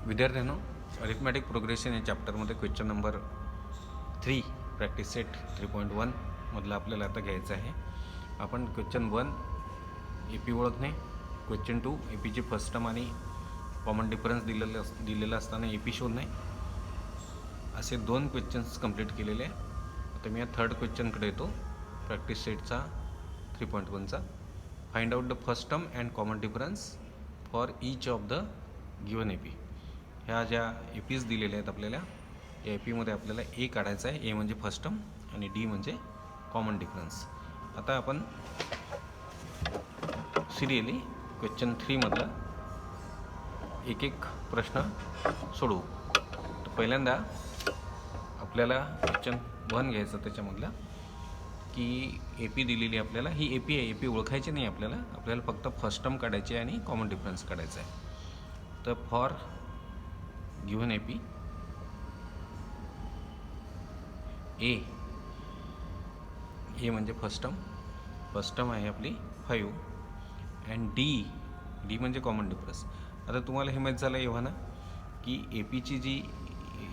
विद्यार्थ्यांनो, arithmetic progression या चॅप्टरमध्ये question number 3 practice set 3.1 मधला आपल्याला आता घ्यायचं आहे. आपण क्वेश्चन 1 ए पी ओळखणे, क्वेश्चन 2 ए पीची फर्स्ट टर्म आणि कॉमन डिफरन्स दिलेला असताना ए पी शोधणे, असे 2 क्वेश्चन्स कंप्लीट केलेले आहे. आता मी या थर्ड क्वेश्चनकडे येतो प्रॅक्टिस सेटचा 3.1चा. Find out the first term and common difference for each of the given A P. ह्या ज्या ए पीज दिलेल्या आहेत आपल्याला, या ए पीमध्ये आपल्याला ए काढायचा आहे. ए म्हणजे फर्स्ट टर्म आणि डी म्हणजे कॉमन डिफरन्स. आता आपण सिरियली क्वेश्चन 3मधला एक एक प्रश्न सोडवू. तर पहिल्यांदा आपल्याला क्वेश्चन 1 घ्यायचं. त्याच्यामधला की ए पी दिलेली आपल्याला, ही ए पी आहे. ए पी ओळखायची नाही आपल्याला फक्त फर्स्ट टर्म काढायची आहे आणि कॉमन डिफरन्स काढायचा आहे. तर फॉर गिवन ए पी, ए म्हणजे फर्स्ट टर्म आहे आपली 5 अँड डी म्हणजे कॉमन डिफरन्स. आता तुम्हाला हे माहीत झालं एव्हा ना की ए पीची जी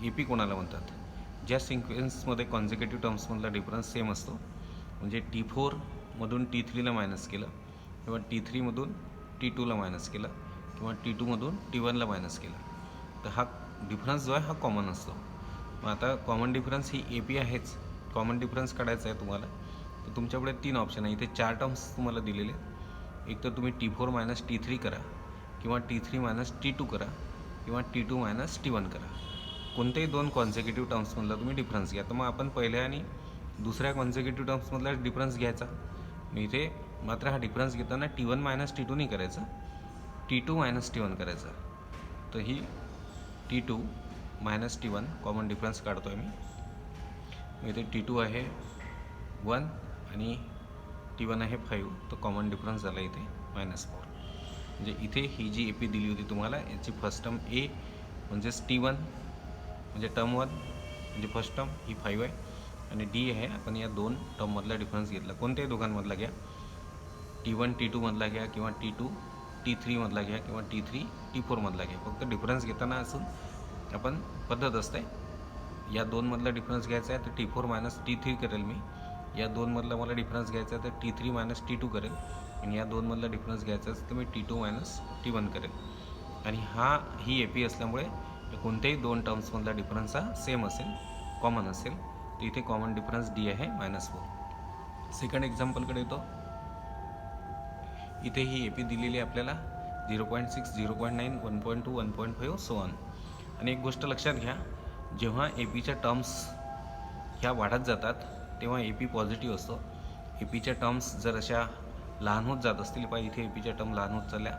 ए पी कोणाला म्हणतात, ज्या सिक्वेन्समध्ये कॉन्झिक्युटिव्ह टर्म्समधला डिफरन्स सेम असतो. म्हणजे T4मधून T3ला मायनस केलं, किंवा T3मधून T2ला मायनस केलं, किंवा T2मधून T1ला मायनस केलं, तर हा डिफरन्स जो आहे हा कॉमन असतो. मग आता common difference he A P आहेच. कॉमन डिफरन्स काढायचा आहे तुम्हाला, तर तुमच्याकडे 3 ऑप्शन आहे. इथे 4 टर्म्स तुम्हाला दिलेले. एक तर तुम्ही T4 मायनस T3 करा, किंवा T3 मायनस T2 करा, किंवा T2 मायनस T1 करा. कोणत्याही 2 कॉन्झिक्युटिव्ह टर्म्समधला तुम्ही डिफरन्स घ्या. तर मग आपण पहिल्या आणि दुसऱ्या कॉन्झिक्युटिव्ह टर्म्समधला डिफरन्स घ्यायचा. मग इथे मात्र हा डिफरन्स घेताना T1 मायनस T2 नाही करायचं, T2 मायनस T1 करायचा. तर ही T2 minus T1 common difference काढतो आहे मी. इथे T2 आहे 1 आणि T1 आहे 5, तर कॉमन डिफरन्स झाला इथे -4. म्हणजे इथे ही जी ए पी दिली होती तुम्हाला, याची फर्स्ट टर्म ए म्हणजेच T1 म्हणजे टर्म 1 म्हणजे फर्स्ट टर्म ही 5 आहे, आणि डी आहे आपण या 2 टर्ममधला डिफरन्स घेतला. कोणत्याही दोघांमधला घ्या, T1 T2 मधला घ्या, किंवा T2 T3 मधला घ्या, किंवा T3 T4 मधला घ्या. फक्त डिफरन्स घेताना असं आपण पद्धत असते. या 2 मधला डिफरन्स घ्यायचा आहे तर T4 मायनस T3 करेल मी. या 2 मधला मला डिफरन्स घ्यायचा आहे तर T3 मायनस T2 करेल, आणि या 2 मधला डिफरन्स घ्यायचा असेल तर मी T2 मायनस T1 करेल. आणि ही ए पी असल्यामुळे कोणत्याही 2 टर्म्समधला डिफरन्स हा सेम असेल, कॉमन असेल. तर इथे कॉमन डिफरन्स डी आहे -4. सेकंड एक्झाम्पलकडे येतो. इथे ही ए पी दिलेली आहे आपल्याला 0.6, 0.9, 1.2, 1.5 सो ऑन. आणि एक गोष्ट लक्षात घ्या, जेव्हा ए पीच्या टर्म्स ह्या वाढत जातात तेव्हा ए पी पॉझिटिव्ह असतो. ए पीच्या टर्म्स जर अशा लहान होत जात असतील, पहा इथे ए पीच्या टर्म लहान होत चालल्या,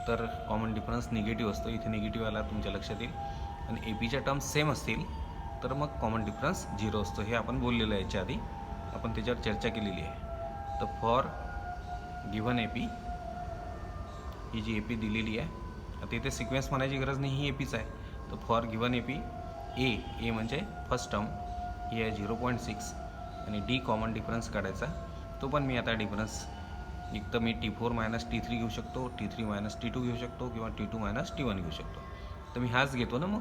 तर कॉमन डिफरन्स निगेटिव्ह असतो. इथे निगेटिव्ह आला तुमच्या लक्षात येईल. आणि ए पीच्या टर्म्स सेम असतील तर मग कॉमन डिफरन्स 0 असतो. हे आपण बोललेलं आहे याच्या आधी, आपण त्याच्यावर चर्चा केलेली आहे. तर फॉर गिव्हन ए पी, ही जी ए पी दिलेली आहे, आता इथे सिक्वेन्स म्हणायची गरज नाही, ही ए पीच आहे. तर फॉर गिव्हन ए पी, ए म्हणजे फर्स्ट टर्म ही आहे 0.6, आणि डी कॉमन डिफरन्स काढायचा. तो पण मी आता डिफरन्स एक तर मी T4 मायनस T3 घेऊ शकतो, T3 मायनस T2 घेऊ शकतो, किंवा T2 मायनस T1 घेऊ शकतो. तर मी हाच घेतो ना मग,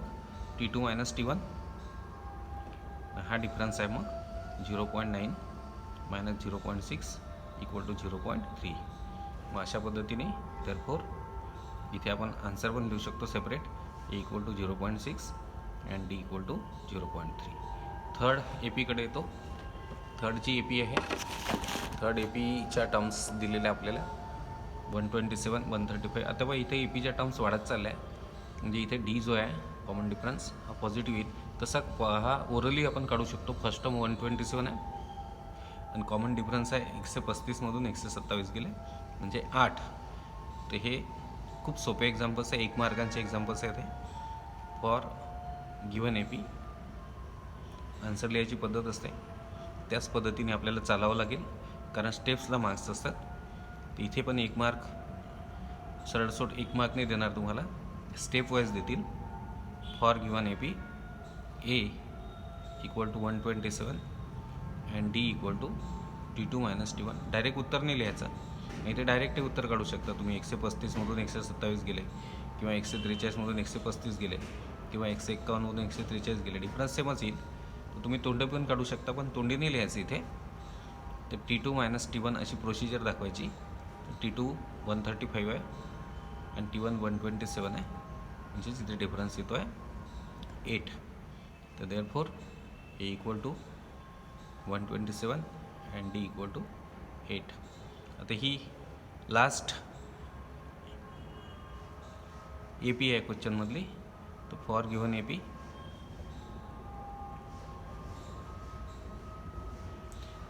T2 मायनस T1. हा डिफरन्स आहे मग 0.9 मायनस 0.6 इक्वल टू 0.3. मग अशा पद्धतीने देअरफॉर इथे आपण आन्सर पण लिहू शकतो separate, A equal to 0.6 and D equal to 0.3. Third A पीकडे येतो. थर्डची ए पी आहे. थर्ड ए पीच्या टर्म्स दिलेल्या आपल्याला 127, 135. आता बघा इथे ए पीच्या टर्म्स वाढत चालल्या आहे, म्हणजे इथे डी जो आहे कॉमन डिफरन्स हा पॉझिटिव्ह येईल. तसा हा ओरली आपण काढू शकतो. फर्स्ट टर्म 127 आहे आणि कॉमन डिफरन्स आहे 135मधून 127 गेले म्हणजे 8. तर हे खूप सोपे एक्झाम्पल्स आहे, 1 मार्कांचे एक्झाम्पल्स आहेत हे. For given A P answer लिहायची पद्धत असते, त्याच पद्धतीने आपल्याला चालावं लागेल, कारण स्टेप्सला मार्क्स असतात. तर इथे पण 1 मार्क सरळसोट 1 मार्क नाही देणार तुम्हाला, स्टेप वाईज देतील. For given A P, A equal to 127 and D equal to T2 minus T1. Direct उत्तर नाही लिहायचं, नाही ते डायरेक्ट उत्तर काढू शकता तुम्ही. 135मधून 127 गेले, किंवा 143मधून 135 गेले किंवा 151मधून 143 गेले, डिफरन्स सेमच येईल. तर तुम्ही तोंडी पण काढू शकता, पण तोंडी नाही लिहायचं इथे. तर T2 मायनस T1 अशी प्रोसिजर दाखवायची. T2 135 आहे आणि T1 127 आहे, म्हणजेच इथे डिफरन्स येतो आहे 8. तर therefore A equal to 127 and D equal to 8. आता ही लास्ट AP आहे क्वेश्चनमधली. तर फॉर गिव्हन AP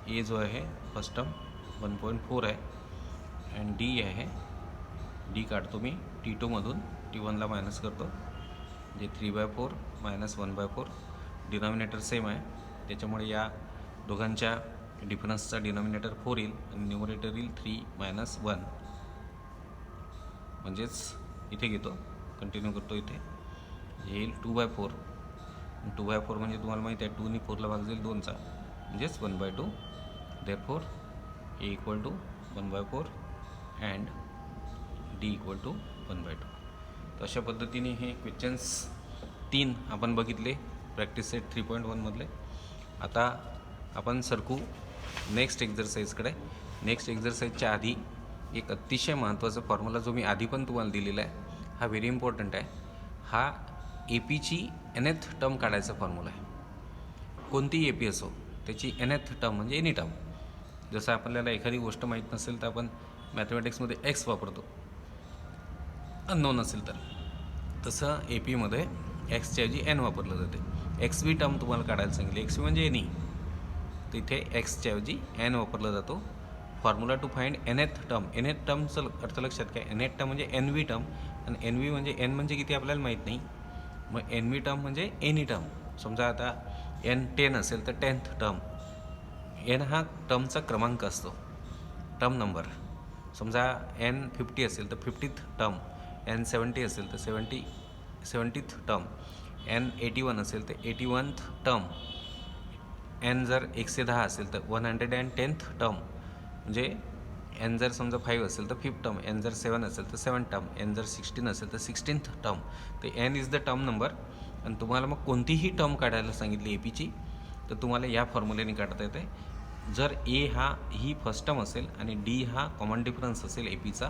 ए जो आहे फर्स्ट टर्म 1.4 आहे अँड डी आहे, डी काढतो मी T2मधून T1ला मायनस करतो, म्हणजे 3/4 मायनस 1/4. डिनॉमिनेटर सेम आहे, त्याच्यामुळे या दोघांच्या डिफरन्सचा डिनॉमिनेटर 4 येईल आणि न्यूमरेटर येईल 3 मायनस 1. म्हणजेच इथे घेतो, कंटिन्यू करतो, इथे येईल 2/4. 2/4 म्हणजे तुम्हाला माहिती आहे 2नी 4ला भाग जाईल 2चा, म्हणजेच 1/2. Therefore A equal to 1/4 and D equal to 1/2. तर अशा पद्धतीने हे क्वेश्चन्स 3 आपण बघितले प्रॅक्टिस सेट 3.1मधले. आता आपण सरकू नेक्स्ट एक्झरसाईजकडे. नेक्स्ट एक्झरसाईजच्या आधी एक अतिशय महत्त्वाचा फॉर्म्युला जो मी आधी पण तुम्हाला दिलेला आहे, हा व्हेरी इम्पॉर्टंट आहे. हा APची nth टर्म काढायचा फॉर्म्युला आहे. कोणती AP असो त्याची nth टर्म म्हणजे एनी टर्म. जसं आपल्याला एखादी गोष्ट माहीत नसेल तर आपण मॅथमॅटिक्समध्ये एक्स वापरतो, अननोन असेल तर. तसं APमध्ये एक्सच्या ऐवजी n वापरलं जाते. XV टर्म तुम्हाला काढायला सांगितले, XV म्हणजे एनी, तर इथे एक्सच्या ऐवजी n वापरला जातो. Formula to find nth term. nth टर्मचं अर्थ लक्षात काय, nth टर्म म्हणजे NV टर्म, आणि NV म्हणजे n म्हणजे किती आपल्याला माहीत नाही. मग NV टर्म म्हणजे एनी टर्म. समजा आता n 10 असेल तर 10th टर्म. n हा टर्मचा क्रमांक असतो, टर्म नंबर. समजा n 50 असेल तर 50th टर्म, n 70 असेल तर 70th टर्म, n 81 असेल तर 81th टर्म, n जर 110 असेल तर 110th टर्म, म्हणजे n जर समजा 5 असेल तर 5th टर्म, n जर 7 असेल तर 7th टर्म, n जर 16 असेल तर 16th टर्म. तर n is the term number. आणि तुम्हाला मग कोणतीही टर्म काढायला सांगितली APची तर तुम्हाला या फॉर्म्युलेने काढता येते. जर A ही फर्स्ट टर्म असेल आणि D हा कॉमन डिफरन्स असेल APचा,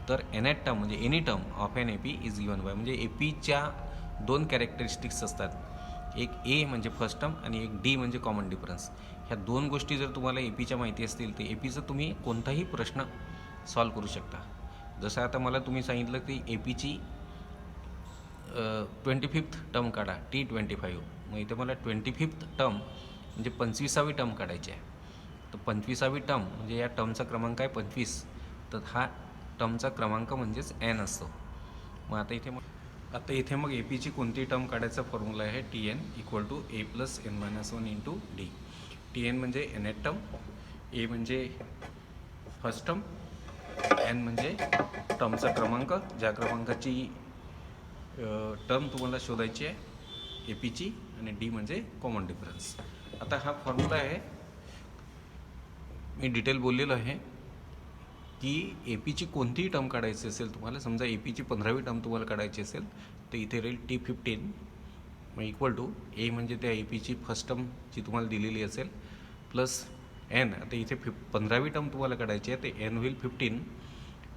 तर nth टर्म म्हणजे any term of n AP is given by. म्हणजे APच्या 2 कॅरेक्टरिस्टिक्स असतात, एक A म्हणजे फर्स्ट टर्म आणि एक D म्हणजे कॉमन डिफरन्स. ह्या 2 गोष्टी जर तुम्हाला APच्या माहिती असतील तर APचं तुम्ही कोणताही प्रश्न सॉल्व करू शकता. जसं आता मला तुम्ही सांगितलं की APची 25th टर्म काढा, T25. मग इथे मला 25th टर्म म्हणजे 25वी टर्म काढायची आहे. तर 25वी टर्म म्हणजे या टर्मचा क्रमांक आहे 25, तर हा टर्मचा क्रमांक म्हणजेच n असतो. मग आता इथे मग APची कोणती टर्म काढायचा फॉर्म्युला आहे, TN equal to A plus n-1 into D. TN म्हणजे nth टर्म, A म्हणजे फर्स्ट टर्म, n म्हणजे टर्मचा क्रमांक, ज्या क्रमांकाची टर्म तुम्हाला शोधायची आहे APची, आणि D म्हणजे कॉमन डिफरन्स. आता हा फॉर्म्युला आहे, मी डिटेल बोललेलो आहे की APची कोणतीही टर्म काढायची असेल तुम्हाला, समजा APची 15वी टर्म तुम्हाला काढायची असेल तर इथे राहील T15 मग इक्वल टू A म्हणजे त्या APची फर्स्ट टर्म जी तुम्हाला दिलेली असेल प्लस n. आता इथे 15वी टर्म तुम्हाला काढायची आहे, ते n होईल 15,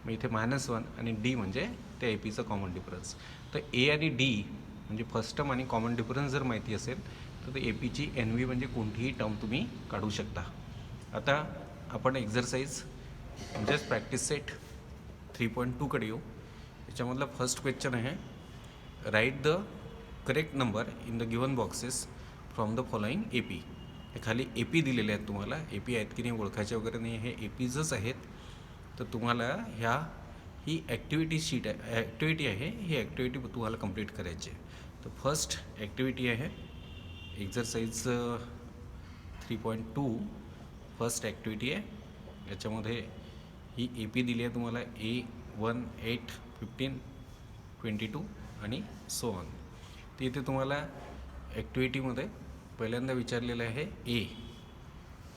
मग इथे -1 आणि D म्हणजे त्या APचा कॉमन डिफरन्स. तर A आणि D म्हणजे फर्स्ट टर्म आणि कॉमन डिफरन्स जर माहिती असेल तर APची NV म्हणजे कोणतीही टर्म तुम्ही काढू शकता. आता आपण एक्झरसाइज म्हणजेच प्रॅक्टिस सेट 3.2कडे येऊ. याच्यामधला फर्स्ट क्वेश्चन आहे, write the correct number in the given boxes from the following AP. हे खाली AP दिलेले आहेत तुम्हाला, AP आहेत की नाही ओळखायचे वगैरे नाही, हे APजच आहेत. तर तुम्हाला ही ॲक्टिव्हिटी शीट आहे, ॲक्टिव्हिटी आहे, ही ॲक्टिव्हिटी तुम्हाला कंप्लीट करायची आहे. तर फर्स्ट ॲक्टिव्हिटी आहे एक्झरसाइज 3.2, फर्स्ट ॲक्टिव्हिटी आहे. याच्यामध्ये ही AP दिली आहे तुम्हाला A1, 8, 15, 22 आणि सो ऑन. तर इथे तुम्हाला ॲक्टिव्हिटीमध्ये पहिल्यांदा विचारलेलं आहे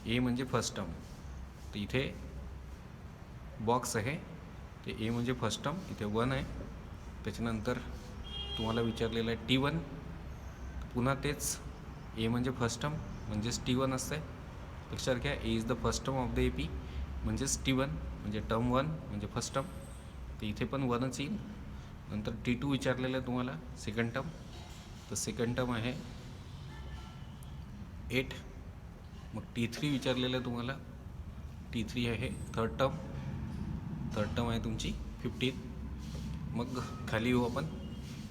A म्हणजे फर्स्ट टर्म. तर इथे बॉक्स आहे, ते A म्हणजे फर्स्ट टर्म, इथे 1 आहे, त्याच्यानंतर तुम्हाला विचारलेलं आहे T1, पुन्हा तेच ए म्हणजे फर्स्ट टर्म म्हणजेच T1 असतं. लक्षात घ्या, A is the first term of the A P म्हणजेच T1 म्हणजे टर्म 1 म्हणजे फर्स्ट टर्म, तर इथे पण 1च येईल. नंतर T2 विचारलेलं आहे तुम्हाला सेकंड टर्म, तर सेकंड टर्म आहे 8. मग T3 विचारलेलं आहे तुम्हाला, T3 आहे थर्ड टर्म आहे तुमची 15. मग खाली येऊ आपण,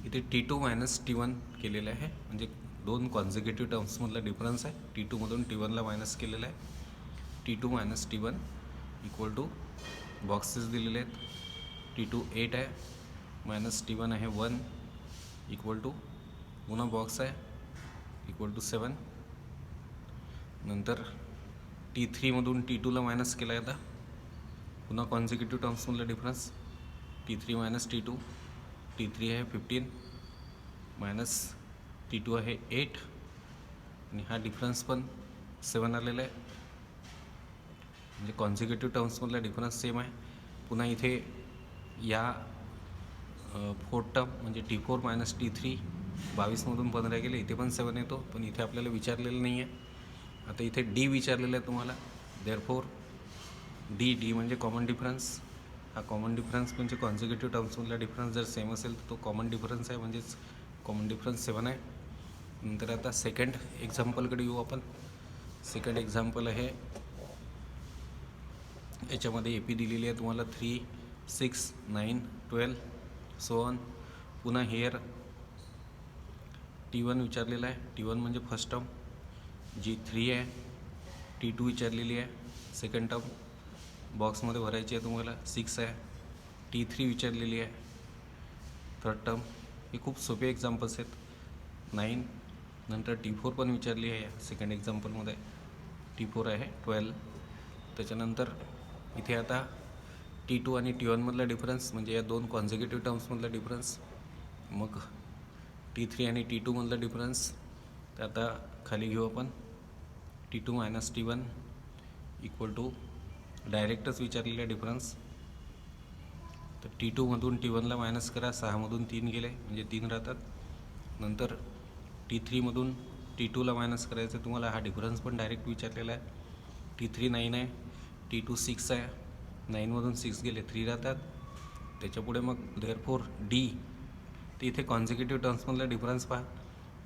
इथे T2 मायनस T1 केलेलं आहे, म्हणजे दोन कॉन्झिक्युटिव्ह टर्म्समधला डिफरन्स आहे. T2 मधून T1ला मायनस केलेला आहे. T2 minus T1 equal two boxes दिलेले आहेत. T2 8 आहे, मायनस T1 आहे 1 इक्वल टू पुन्हा बॉक्स आहे इक्वल टू 7. नंतर T3 मधून T2ला मायनस केला आहे. आता पुन्हा कॉन्झिक्युटिव्ह टर्म्समधला difference T3 minus T2, T3 आहे 15 मायनस T2 आहे 8 आणि हा डिफरन्स पण 7 आलेला आहे, म्हणजे कॉन्झिक्युटिव्ह टर्म्समधला डिफरन्स सेम आहे. पुन्हा इथे या फोर्थ टर्म म्हणजे T4 मायनस T3 22मधून 15 गेले, इथे पण 7 येतो, पण इथे आपल्याला विचारलेलं नाही आहे. आता इथे D विचारलेलं आहे तुम्हाला, देअरफॉर डी म्हणजे कॉमन डिफरन्स. हा कॉमन डिफरन्स म्हणजे कॉन्झिक्युटिव्ह टर्म्समधला डिफरन्स जर सेम असेल तर तो कॉमन डिफरन्स आहे, म्हणजेच कॉमन डिफरन्स 7 आहे. नंतर आता सेकंड एक्झाम्पलकडे येऊ आपण. सेकंड एक्झाम्पल आहे, याच्यामध्ये ए पी दिलेली आहे तुम्हाला 3, 6, 9, 12 सो ऑन. पुन्हा हेअर T1 विचारलेला आहे, T1 म्हणजे फर्स्ट टर्म जी 3 आहे. T2 विचारलेली आहे सेकंड टर्म, बॉक्समध्ये भरायची आहे तुम्हाला 6 आहे. T3 विचारलेली आहे थर्ड टर्म. हे खूप सोपे एक्झाम्पल्स आहेत. 9. नंतर T4 पण विचारली आहे सेकंड एक्झाम्पलमध्ये, T4 आहे 12. त्याच्यानंतर इथे आता T2 आणि T1 मधला डिफरन्स म्हणजे या दोन कॉन्झिक्युटिव्ह टर्म्समधला डिफरन्स, मग T3 आणि T2 मधला डिफरन्स. तर आता खाली घेऊ आपण T2 minus T1 equal to डायरेक्टच विचारलेला डिफरन्स. तर T2 मधून T1ला मायनस करा, 6 मधून 3 गेले म्हणजे 3 राहतात. नंतर T3 मधून T2ला मायनस करायचं तुम्हाला, हा डिफरन्स पण डायरेक्ट विचारलेला आहे. T3 9 आहे, T2 6 आहे, 9 मधून 6 गेले 3 राहतात. त्याच्यापुढे मग देअरफॉर डी, ते इथे कॉन्झिक्युटिव्ह टर्म्समधला डिफरन्स पहा.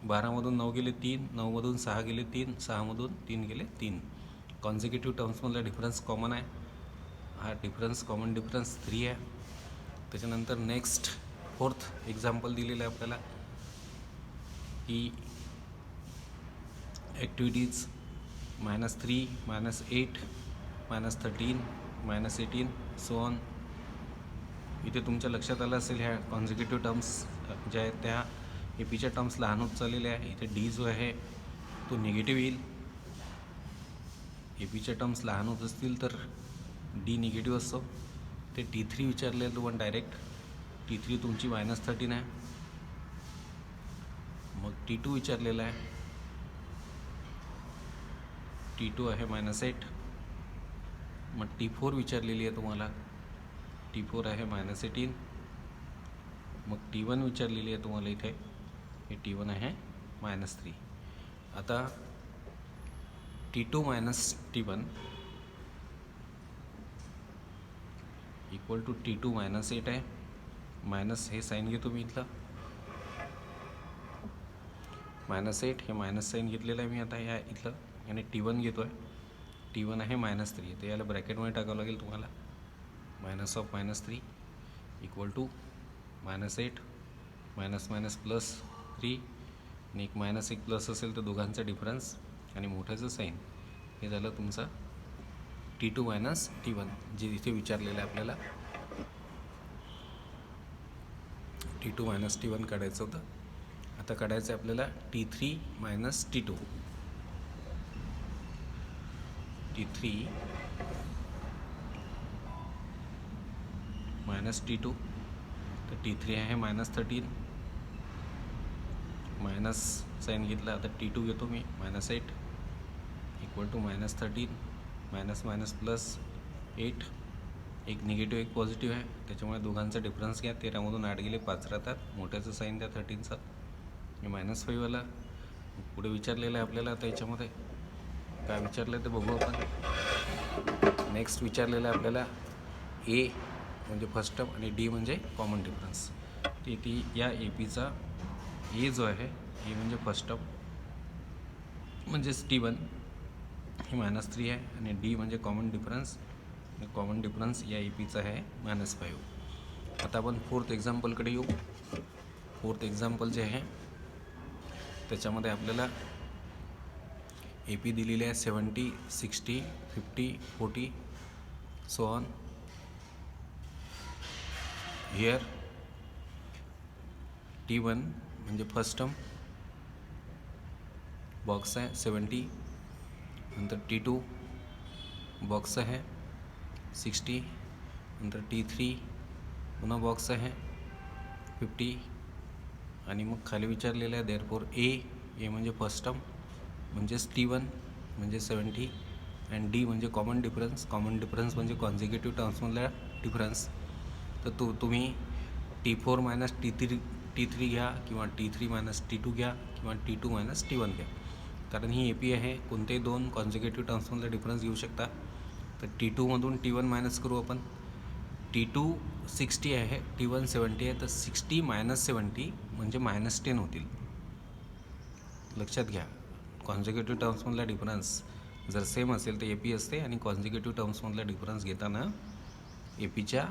12 मधून 9 गेले 3, 9 मधून 6 गेले 3, 6 मधून 3 गेले 3. कॉन्झिक्युटिव्ह टर्म्समधला डिफरन्स कॉमन आहे, हा डिफरन्स कॉमन डिफरन्स 3 आहे. त्याच्यानंतर नेक्स्ट फोर्थ एक्झाम्पल दिलेलं आहे आपल्याला की ॲक्टिव्हिटीज -3, -8, -13, -18 सो ऑन. इथे तुमच्या लक्षात आलं असेल ह्या कॉन्झिक्युटिव्ह टर्म्स ज्या आहेत त्या ए पीच्या टर्म्स लहान होत चाललेल्या आहे. इथे डी जो आहे तो निगेटिव्ह येईल. ए पीच्या टर्म्स लहान होत असतील तर डी निगेटिव्ह असतो. ते T3 विचारले तुम्हाला डायरेक्ट, T3 तुमची -13 आहे. मग T2 विचारलेला आहे, T2 आहे -8. मग T4 विचारलेली आहे तुम्हाला, T4 आहे -18. मग T1 विचारलेली आहे तुम्हाला इथे, हे T1 आहे -3. आता T2 minus T1 equal to T2 -8 आहे. मायनस हे साईन घेतो मी इथलं, -8 हे मायनस साईन घेतलेलं आहे मी आता या इथलं, आणि T1 घेतो आहे. T1 आहे -3, तर याला ब्रॅकेटमध्ये टाकावं लागेल तुम्हाला. -3 इक्वल टू -8 मायनस मायनस +3 आणि एक मायनस एक प्लस असेल तर दोघांचा डिफरन्स आणि मोठ्याचं साईन. हे झालं तुमचं T2 मायनस T1 जे इथे विचारलेलं आहे आपल्याला. T2 मायनस T1 काढायचं होतं. आता काढायचं आहे आपल्याला T3 minus T2. T3 minus T2, तर T3 आहे -13, मायनस साईन घेतला. आता T2 घेतो मी -8 इक्वल टू -13 मायनस मायनस +8 एक निगेटिव्ह एक पॉझिटिव्ह आहे, त्याच्यामुळे दोघांचा डिफरन्स घ्या. 13मधून 8 गेले 5 राहतात. मोठ्याचं साईन द्या 13चा. हे -5 आला. पुढे विचारलेलं आहे आपल्याला. आता याच्यामध्ये काय विचारलं आहे ते बघू आपण. नेक्स्ट विचारलेलं आहे आपल्याला ए म्हणजे फर्स्ट टर्म आणि डी म्हणजे कॉमन डिफरन्स. ती या ए पीचा ए जो आहे ए म्हणजे फर्स्ट टर्म म्हणजेच T1 हे -3 आहे आणि डी म्हणजे कॉमन डिफरन्स. कॉमन डिफरन्स या ए पीचा आहे -5. आता आपण फोर्थ एक्झाम्पलकडे येऊ. फोर्थ एक्झाम्पल जे आहे त्याच्यामध्ये आपल्याला ए पी दिलेली आहे 70, 60, 50, 40 सो ऑन. हिअर T1 म्हणजे फर्स्ट टर्म बॉक्स आहे 70, नंतर T2 बॉक्स आहे 60, नंतर T3 पुन्हा बॉक्स आहे 50 आणि मग खाली विचारलेलं आहे देअरफॉर ए म्हणजे फर्स्ट टर्म म्हणजेच T1 म्हणजे 70 आणि डी म्हणजे कॉमन डिफरन्स म्हणजे कॉन्झिक्युटिव्ह टर्म्समधला डिफरन्स. तर तुम्ही T4 मायनस T3 घ्या किंवा T3 मायनस T2 घ्या किंवा T2 मायनस T1 घ्या, कारण ही ए पी आहे. कोणतेही दोन कॉन्झिक्युटिव्ह टर्म्समधला डिफरन्स घेऊ शकता. तर T2मधून T1 मायनस करू आपण. T2 60 आहे, T1 70 आहे, तर 60 मायनस 70 म्हणजे -10 होतील. लक्षात घ्या, कॉन्झिक्युटिव्ह टर्म्समधला डिफरन्स जर सेम असेल तर ए पी असते आणि कॉन्झिक्युटिव्ह टर्म्समधला डिफरन्स घेताना ए पीच्या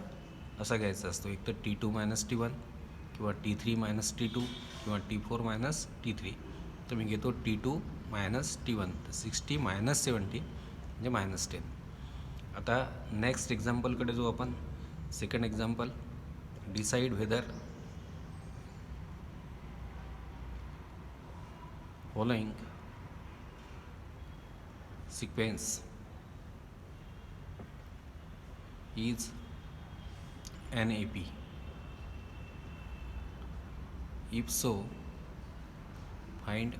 असा घ्यायचा असतो, एक तर T2 मायनस T1 किंवा T3 मायनस T2 किंवा T4 मायनस T3. तर मी घेतो T2 मायनस T1, तर 60 मायनस 70 म्हणजे -10. आता नेक्स्ट एक्झाम्पलकडे जो आपण second example, decide whether following sequence is an AP. If so, find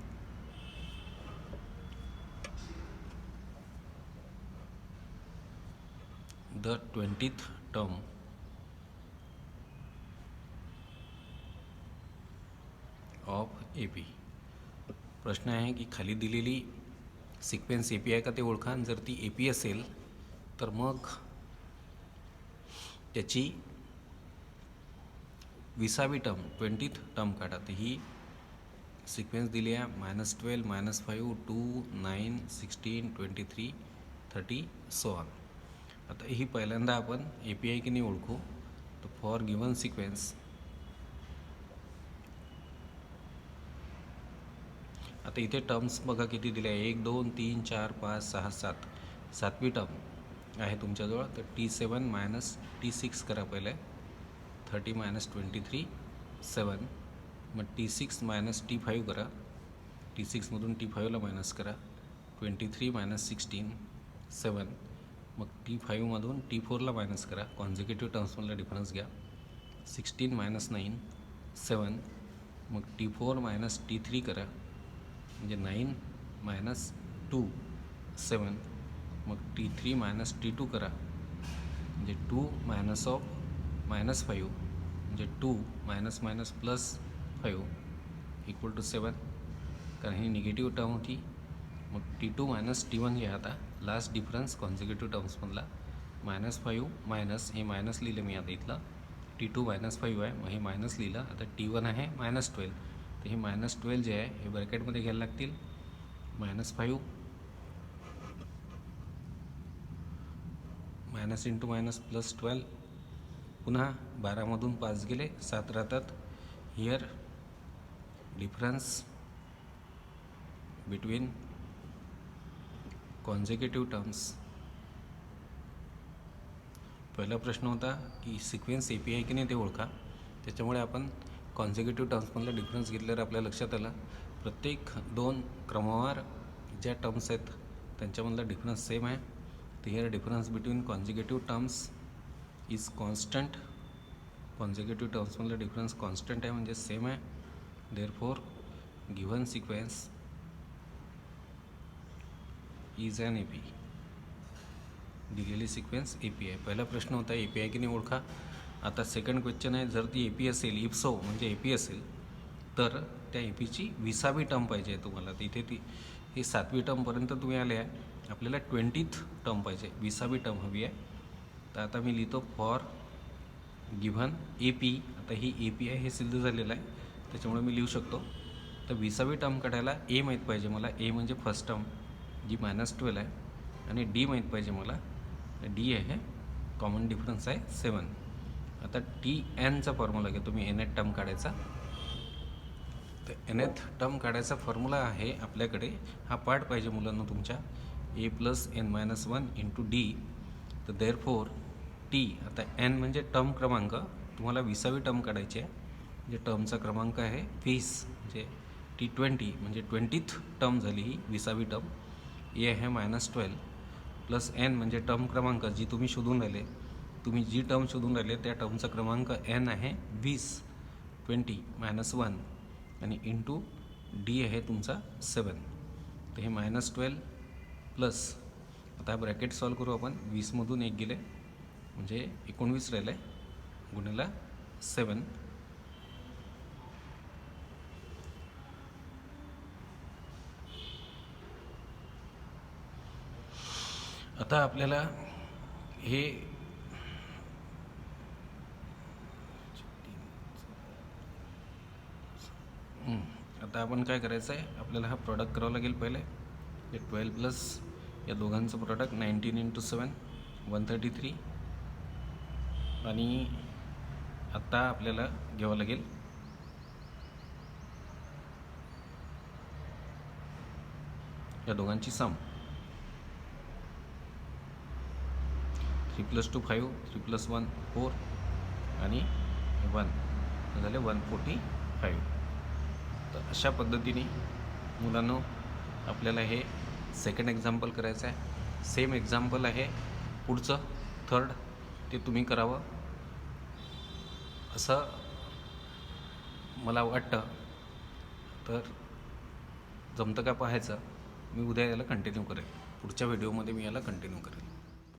the 20th term of AP. प्रश्न आहे की खाली दिलेली सिक्वेन्स ए पी आहे का ते ओळखा. जर ती ए पी असेल तर मग त्याची 20वी टर्म 20th टर्म काढा. तर ही सिक्वेन्स दिली आहे -12, -5, 2, 9, 16, 23, 30 सो ऑन. आता ही पहिल्यांदा आपण ए पी आहे की नाही ओळखू. तर फॉर गिवन सिक्वेन्स, आता इथे टर्म्स बघा किती दिले आहे, 1, 2, 3, 4, 5, 6, 7. 7वी टर्म आहे तुमच्याजवळ. तर T7 मायनस T6 करा पहिले. 30 मायनस 23 7. मग T6 मायनस T5 करा. T6मधून T5ला मायनस करा. 23 मायनस 16 7. मग T5मधून T4ला मायनस करा. कॉन्झिक्युटिव्ह टर्म्समधला डिफरन्स घ्या. 16 मायनस 9 7. मग T4 मायनस T3 करा, म्हणजे 9 मायनस 2 7. मग T3 मायनस T2 करा, म्हणजे 2 मायनस ऑफ -5 म्हणजे 2 minus minus plus 5 equal to 7, कारण ही निगेटिव्ह टर्म होती. मग T2 मायनस T1 घ्या. आता लास्ट डिफरन्स कॉन्झिक्युटिव्ह टर्म्समधला -5 मायनस, हे मायनस लिहिलं मी आता इथलं. T2 -5 आहे, मग हे मायनस लिहिलं. आता T1 आहे -12, तर हे -12 जे आहे हे ब्रॅकेटमध्ये घ्यायला लागतील. -5 मायनस इंटू मायनस प्लस 12. पुन्हा 12मधून 5 गेले 7 राहतात. Here difference between consecutive terms. पहिला प्रश्न होता की सिक्वेन्स ए पी आहे की नाही ते ओळखा. त्याच्यामुळे आपण कॉन्झिक्युटिव्ह टर्म्समधला डिफरन्स घेतल्यावर आपल्या लक्षात आलं प्रत्येक दोन क्रमवार ज्या टर्म्स आहेत त्यांच्यामधला डिफरन्स सेम आहे. तर here difference between consecutive terms is constant. Consecutive टर्म्समधला डिफरन्स कॉन्स्टंट आहे म्हणजे सेम आहे. Therefore given sequence is an A P. दिलेली सिक्वेन्स ए पी आहे. पहिला प्रश्न होता ए पी आहे की नाही ओळखा. आता सेकंड क्वेश्चन आहे, जर ती ए पी असेल, इफ सो म्हणजे ए पी असेल तर त्या ए पीची 20वी टर्म पाहिजे आहे तुम्हाला. तर इथे ती ही 7वी टर्मपर्यंत तुम्ही आले आहे, आपल्याला 20th टर्म पाहिजे, 20वी टर्म हवी आहे. तर आता मी लिहितो फॉर गिव्हन ए पी. आता ही ए पी आहे हे सिद्ध झालेलं आहे, त्याच्यामुळे मी लिहू शकतो. तर 20वी टर्म काढायला ए माहीत पाहिजे मला. ए म्हणजे फर्स्ट टर्म जी -12 आहे, आणि डी माहीत पाहिजे मला. डी आहे कॉमन डिफरन्स आहे 7. आता टी एनचा फॉर्म्युला घेतो मी nth टर्म काढायचा. तर nth टर्म काढायचा फॉर्म्युला आहे आपल्याकडे, हा पार्ट पाहिजे मुलांना तुमच्या, A plus N minus 1 into D. तर देअरफॉर टी, आता एन म्हणजे टर्म क्रमांक, तुम्हाला 20वी टर्म काढायची आहे, म्हणजे टर्मचा क्रमांक आहे 20, म्हणजे T20 म्हणजे 20th टर्म झाली ही 20वी टर्म. ए आहे -12 प्लस एन म्हणजे टर्म क्रमांक जी तुम्ही शोधून राहिले, तुम्ही जी टर्म शोधून राहिले त्या टर्मचा क्रमांक एन आहे 20, 20 -1, आणि इंटू डी आहे तुमचा 7. तर हे -12 प्लस, आता ब्रॅकेट सॉल्व करू आपण. 20मधून 1 गेले म्हणजे 19 राहिले, गुणिला 7. आता आपल्याला हे आता आपण काय करायचं आहे, आपल्याला हा प्रॉडक्ट करावं लागेल पहिले. हे 12 प्लस या दोघांचं प्रॉडक्ट 19 इंटू 7 133. आणि आता आपल्याला घ्यावं लागेल या दोघांची सम. 3 + 2 5, 3 + 1 4, आणि 1 झाले 145. तर अशा पद्धतीने मुलांनो आपल्याला हे सेकंड एक्झाम्पल करायचं आहे. सेम एक्झाम्पल आहे पुढचं थर्ड, ते तुम्ही करावं असं मला वाटतं. तर जमतं का पाहायचं. मी उद्या याला कंटिन्यू करेन, पुढच्या व्हिडिओमध्ये मी याला कंटिन्यू करेन.